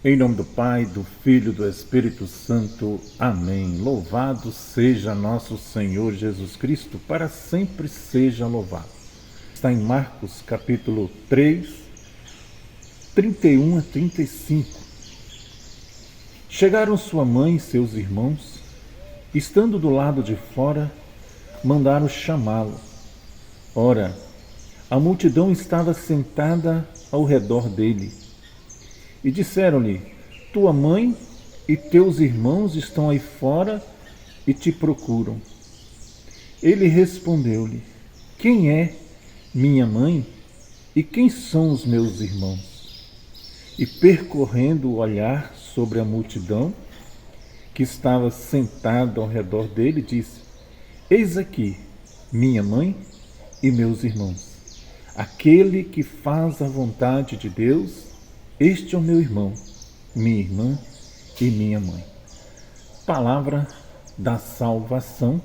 Em nome do Pai, do Filho e do Espírito Santo. Amém. Louvado seja nosso Senhor Jesus Cristo, para sempre seja louvado. Está em Marcos capítulo 3, 31 a 35. Chegaram sua mãe e seus irmãos, estando do lado de fora, mandaram chamá-lo. Ora, a multidão estava sentada ao redor dele. E disseram-lhe: tua mãe e teus irmãos estão aí fora e te procuram. Ele respondeu-lhe: quem é minha mãe e quem são os meus irmãos? E percorrendo o olhar sobre a multidão que estava sentada ao redor dele, disse: eis aqui minha mãe e meus irmãos. Aquele que faz a vontade de Deus, este é o meu irmão, minha irmã e minha mãe. Palavra da salvação.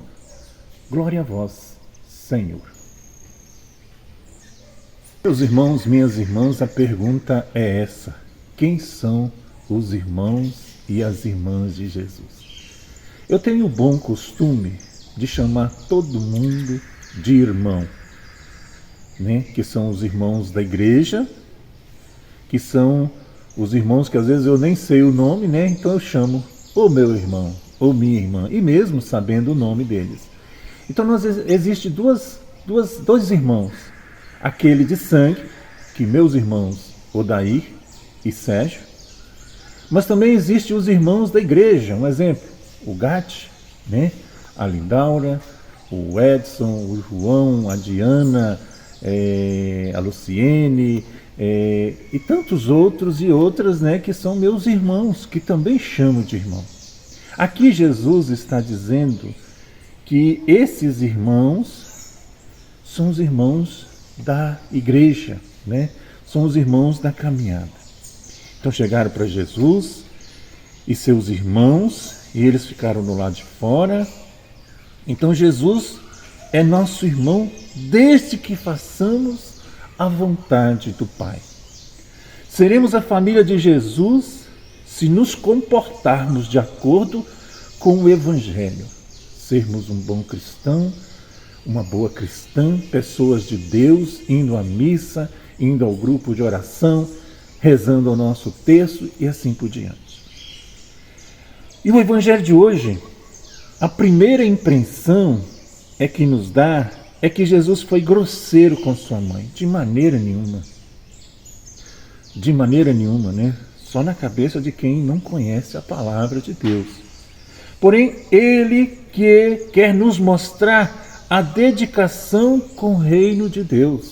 Glória a vós, Senhor. Meus irmãos, minhas irmãs, a pergunta é essa: quem são os irmãos e as irmãs de Jesus? Eu tenho o bom costume de chamar todo mundo de irmão, que são os irmãos da igreja, que são os irmãos que às vezes eu nem sei o nome, então eu chamo o meu irmão ou minha irmã, e mesmo sabendo o nome deles. Então existe dois irmãos, aquele de sangue, que meus irmãos Odair e Sérgio, mas também existem os irmãos da igreja. Um exemplo, o Gatti, a Lindaura, o Edson, o João, a Diana, a Luciene, e tantos outros e outras, que são meus irmãos, que também chamo de irmão. Aqui Jesus está dizendo que esses irmãos são os irmãos da igreja, são os irmãos da caminhada. Então chegaram para Jesus e seus irmãos, e eles ficaram do lado de fora. Então Jesus é nosso irmão desde que façamos a vontade do Pai. Seremos a família de Jesus se nos comportarmos de acordo com o Evangelho. Sermos um bom cristão, uma boa cristã, pessoas de Deus, indo à missa, indo ao grupo de oração, rezando o nosso texto e assim por diante. E o Evangelho de hoje, a primeira impressão que nos dá é que Jesus foi grosseiro com sua mãe. De maneira nenhuma. De maneira nenhuma, Só na cabeça de quem não conhece a palavra de Deus. Porém, ele que quer nos mostrar a dedicação com o reino de Deus.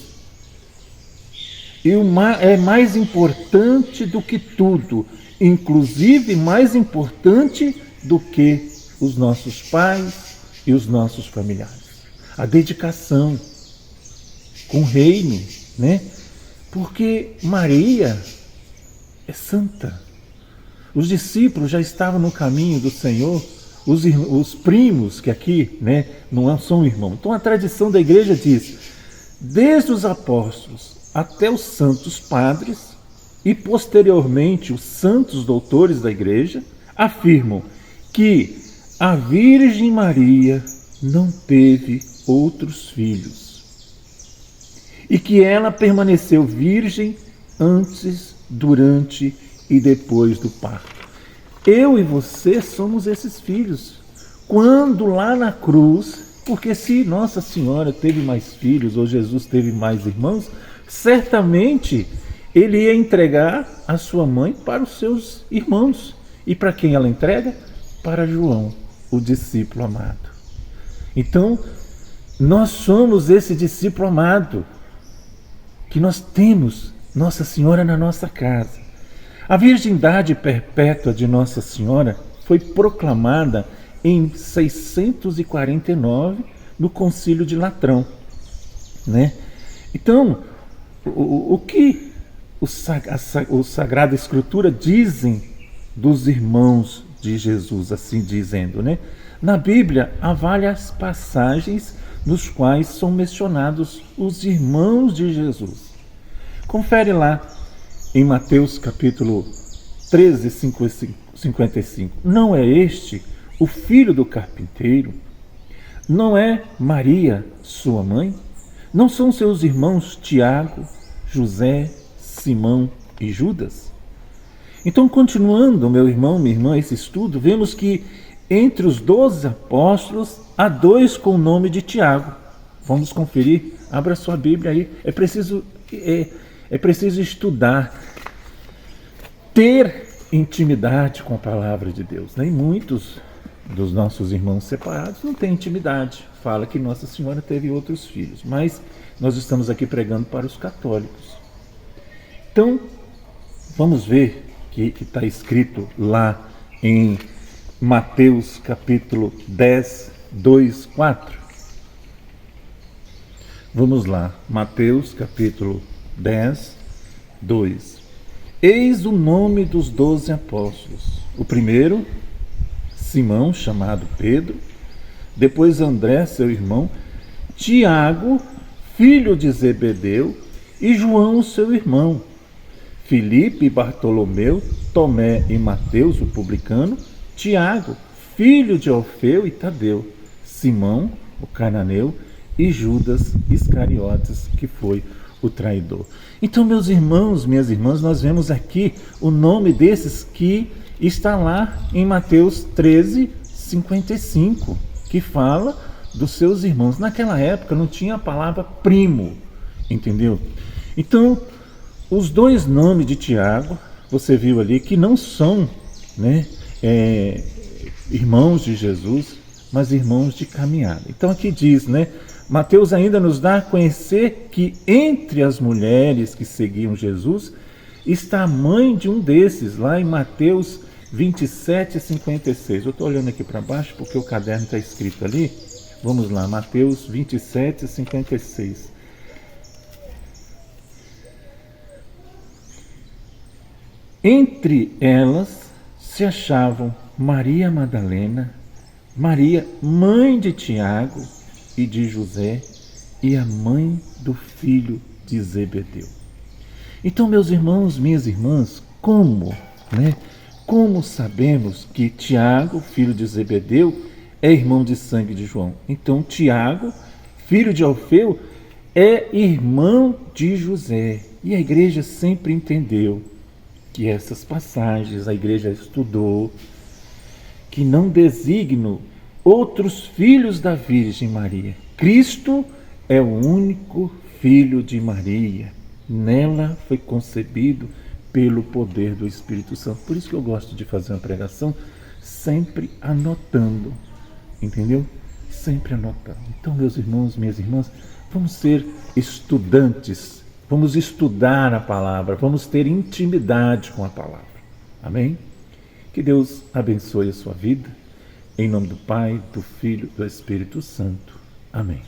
E é mais importante do que tudo, inclusive mais importante do que os nossos pais e os nossos familiares. A dedicação com o reino, Porque Maria é santa. Os discípulos já estavam no caminho do Senhor, os primos, que aqui não são irmãos. Então a tradição da igreja diz, desde os apóstolos até os santos padres e posteriormente os santos doutores da igreja, afirmam que a Virgem Maria não teve outros filhos e que ela permaneceu virgem antes, durante e depois do parto. Eu e você somos esses filhos. Quando lá na cruz, porque se Nossa Senhora teve mais filhos ou Jesus teve mais irmãos, certamente ele ia entregar a sua mãe para os seus irmãos. E para quem ela entrega? Para João, o discípulo amado. Então, nós somos esse discípulo amado, que nós temos Nossa Senhora na nossa casa. A virgindade perpétua de Nossa Senhora foi proclamada em 649 no Concílio de Latrão. Então, o que a Sagrada Escritura dizem dos irmãos de Jesus, assim dizendo, Na Bíblia há várias passagens nos quais são mencionados os irmãos de Jesus. Confere lá em Mateus capítulo 13:55. Não é este o filho do carpinteiro? Não é Maria, sua mãe? Não são seus irmãos Tiago, José, Simão e Judas? Então, continuando, meu irmão, minha irmã, esse estudo, vemos que entre os 12 apóstolos há 2 com o nome de Tiago. Vamos conferir. Abra sua Bíblia aí. É preciso estudar, ter intimidade com a palavra de Deus. Nem muitos dos nossos irmãos separados não têm intimidade. Fala que Nossa Senhora teve outros filhos, mas nós estamos aqui pregando para os católicos. Então, vamos ver que está escrito lá em Mateus capítulo 10, 2, 4. Vamos lá, Mateus capítulo 10, 2. Eis o nome dos 12 apóstolos. O primeiro, Simão, chamado Pedro, depois André, seu irmão, Tiago, filho de Zebedeu, e João, seu irmão, Filipe e Bartolomeu, Tomé e Mateus, o publicano, Tiago, filho de Alfeu e Tadeu, Simão, o cananeu, e Judas Iscariotes, que foi o traidor. Então, meus irmãos, minhas irmãs, nós vemos aqui o nome desses que está lá em Mateus 13:55, que fala dos seus irmãos. Naquela época não tinha a palavra primo, entendeu? Então, os 2 nomes de Tiago, você viu ali, que não são, né, irmãos de Jesus, mas irmãos de caminhada. Então aqui diz, né, Mateus ainda nos dá a conhecer que entre as mulheres que seguiam Jesus está a mãe de um desses, lá em Mateus 27:56. Eu estou olhando aqui para baixo porque o caderno está escrito ali. Vamos lá, Mateus 27:56. Entre elas se achavam Maria Madalena, Maria, mãe de Tiago e de José, e a mãe do filho de Zebedeu. Então, meus irmãos, minhas irmãs, como sabemos que Tiago, filho de Zebedeu, é irmão de sangue de João? Então, Tiago, filho de Alfeu, é irmão de José. E a igreja sempre entendeu que essas passagens, a igreja estudou, que não designam outros filhos da Virgem Maria. Cristo é o único filho de Maria. Nela foi concebido pelo poder do Espírito Santo. Por isso que eu gosto de fazer uma pregação sempre anotando, entendeu? Sempre anotando. Então, meus irmãos, minhas irmãs, vamos ser estudantes. Vamos estudar a palavra, vamos ter intimidade com a palavra. Amém? Que Deus abençoe a sua vida. Em nome do Pai, do Filho e do Espírito Santo. Amém.